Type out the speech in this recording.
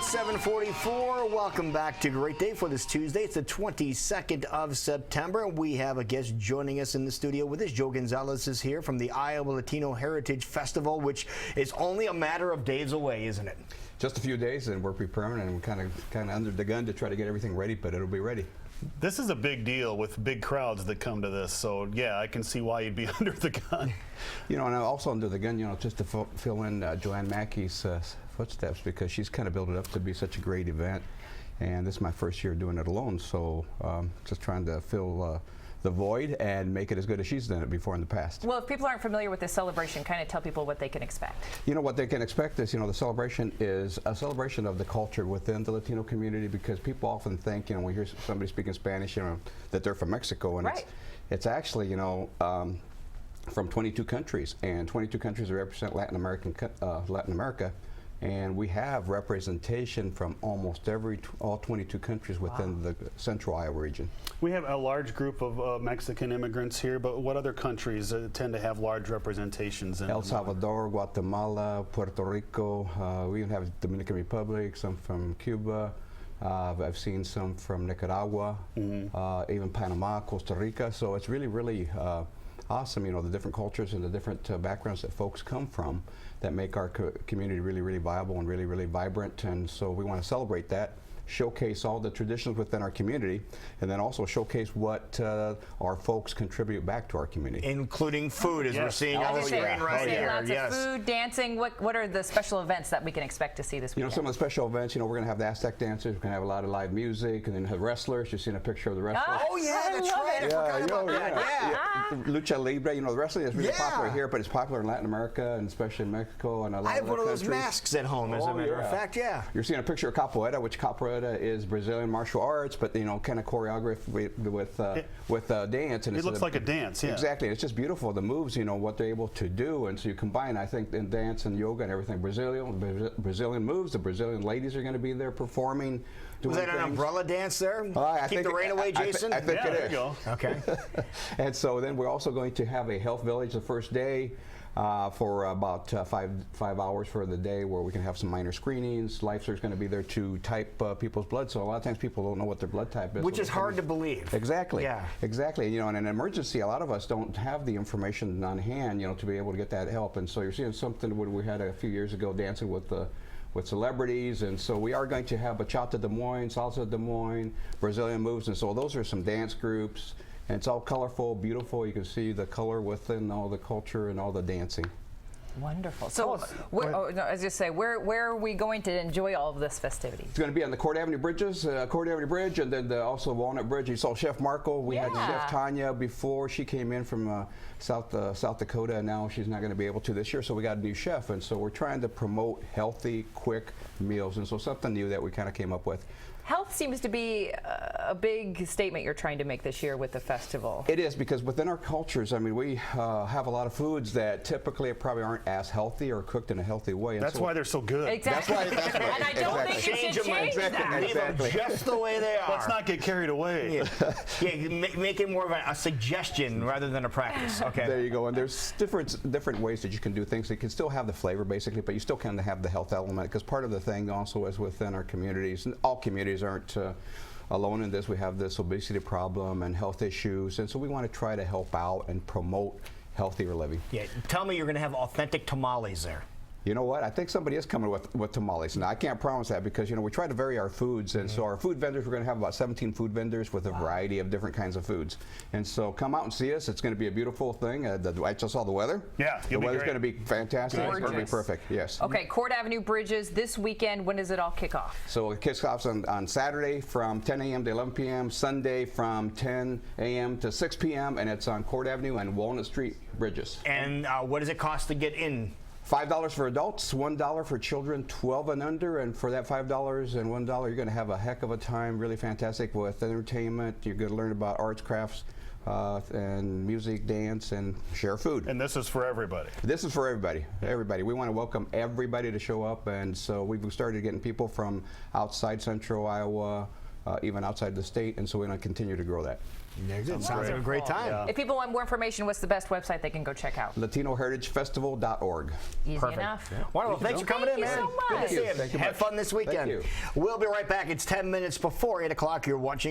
It's 7:44. Welcome back to Great Day for this Tuesday. It's the 22nd of September. We have a guest joining us in the studio with us. Joe Gonzalez is here from the Iowa Latino Heritage Festival, which is only a matter of days away, isn't it? Just a few days, and we're preparing, and we're kind of under the gun to try to get everything ready, but it'll be ready. This is a big deal with big crowds that come to this, so yeah, I can see why you'd be under the gun. You know, and also under the gun, you know, just to fill in Joanne Mackey's footsteps, because she's kind of built it up to be such a great event, and this is my first year doing it alone, so just trying to fill the void and make it as good as she's done it before in the past. Well, if people aren't familiar with this celebration, kind of tell people what they can expect. You know, what they can expect is, you know, the celebration is a celebration of the culture within the Latino community, because people often think, you know, when you hear somebody speaking Spanish, you know, that they're from Mexico, and right. it's actually, you know, from 22 countries, and 22 countries represent Latin America, and we have representation from almost all 22 countries within the central Iowa region. We have a large group of Mexican immigrants here, but what other countries tend to have large representations? In El Salvador, Guatemala, Puerto Rico, we even have Dominican Republic, some from Cuba, I've seen some from Nicaragua, even Panama, Costa Rica, so it's really, really awesome, you know, the different cultures and the different backgrounds that folks come from that make our community really, really viable and really, really vibrant. And so we want to celebrate that, showcase all the traditions within our community, and then also showcase what our folks contribute back to our community. Including food, as we're seeing on the screen right here. Lots of food, dancing. What are the special events that we can expect to see this weekend? You know, some of the special events, you know, we're going to have the Aztec dancers, we're going to have a lot of live music, and then have wrestlers. You've seen a picture of the wrestlers. Oh, yeah, that's right. I forgot about that. Lucha Libre, you know, the wrestling is really popular here, but it's popular in Latin America, and especially in Mexico and a lot I have of one of countries. those masks at home, as a matter of fact, You're seeing a picture of capoeira, which capoeira is Brazilian martial arts, but, you know, kind of choreographed with dance. And it looks like a dance, yeah. Exactly. It's just beautiful, the moves, you know, what they're able to do. And so you combine, I think, in dance and yoga and everything, Brazilian moves. The Brazilian ladies are going to be there performing. Was that an umbrella dance there? Keep the rain away, Jason? I think it is. There you go. Okay. And so then we're also going to have a health village the first day for about 5 hours for the day, where we can have some minor screenings. Life's going to be there to type people's blood, so a lot of times people don't know what their blood type is. Which is hard to believe. Exactly. Yeah. Exactly. You know, in an emergency, a lot of us don't have the information on hand, you know, to be able to get that help. And so you're seeing something what we had a few years ago, dancing with celebrities, and so we are going to have bachata Des Moines, salsa Des Moines, Brazilian moves, and so those are some dance groups, and it's all colorful, beautiful. You can see the color within all the culture and all the dancing. Wonderful. So, I was going to say, where are we going to enjoy all of this festivity? It's going to be on the Court Avenue bridges, Court Avenue Bridge, and then also Walnut Bridge. You saw Chef Marco. We had Chef Tanya before. She came in from South Dakota, and now she's not going to be able to this year, so we got a new chef. And so we're trying to promote healthy, quick meals, and so something new that we kind of came up with. Health seems to be a big statement you're trying to make this year with the festival. It is, because within our cultures, I mean, we have a lot of foods that typically probably aren't as healthy or cooked in a healthy way. That's why they're so good. Exactly. That's why, and I don't think you should change that. Leave them just the way they are. Let's not get carried away. Make it more of a suggestion rather than a practice. Okay. There you go. And there's different ways that you can do things. You can still have the flavor, basically, but you still can have the health element, because part of the thing also is within our communities, and all communities aren't alone in this. We have this obesity problem and health issues, and so we want to try to help out and promote healthier living. Yeah, tell me you're going to have authentic tamales there. You know what? I think somebody is coming with tamales. Now, I can't promise that, because, you know, we try to vary our foods, and so our food vendors, we're going to have about 17 food vendors with a variety of different kinds of foods. And so come out and see us. It's going to be a beautiful thing. I just saw the weather. Yeah, the weather's going to be fantastic. Gorgeous. It's going to be perfect. Yes. Okay, Court Avenue Bridges this weekend. When does it all kick off? So it kicks off on Saturday from 10 a.m. to 11 p.m., Sunday from 10 a.m. to 6 p.m., and it's on Court Avenue and Walnut Street Bridges. And what does it cost to get in? $5 for adults, $1 for children 12 and under, and for that $5 and $1, you're going to have a heck of a time, really fantastic with entertainment. You're going to learn about arts, crafts, and music, dance, and share food. And this is for everybody. This is for everybody. Everybody. We want to welcome everybody to show up, and so we've started getting people from outside central Iowa, even outside the state, and so we're going to continue to grow that. Sounds like a great time. Yeah. If people want more information, what's the best website they can go check out? LatinoHeritageFestival.org. Easy Perfect. enough. Wonderful. Thanks for coming Thank in, you man. so Good to much. see you. Thank you Have much. fun this weekend. Thank you. We'll be right back. It's 10 minutes before 8 o'clock. You're watching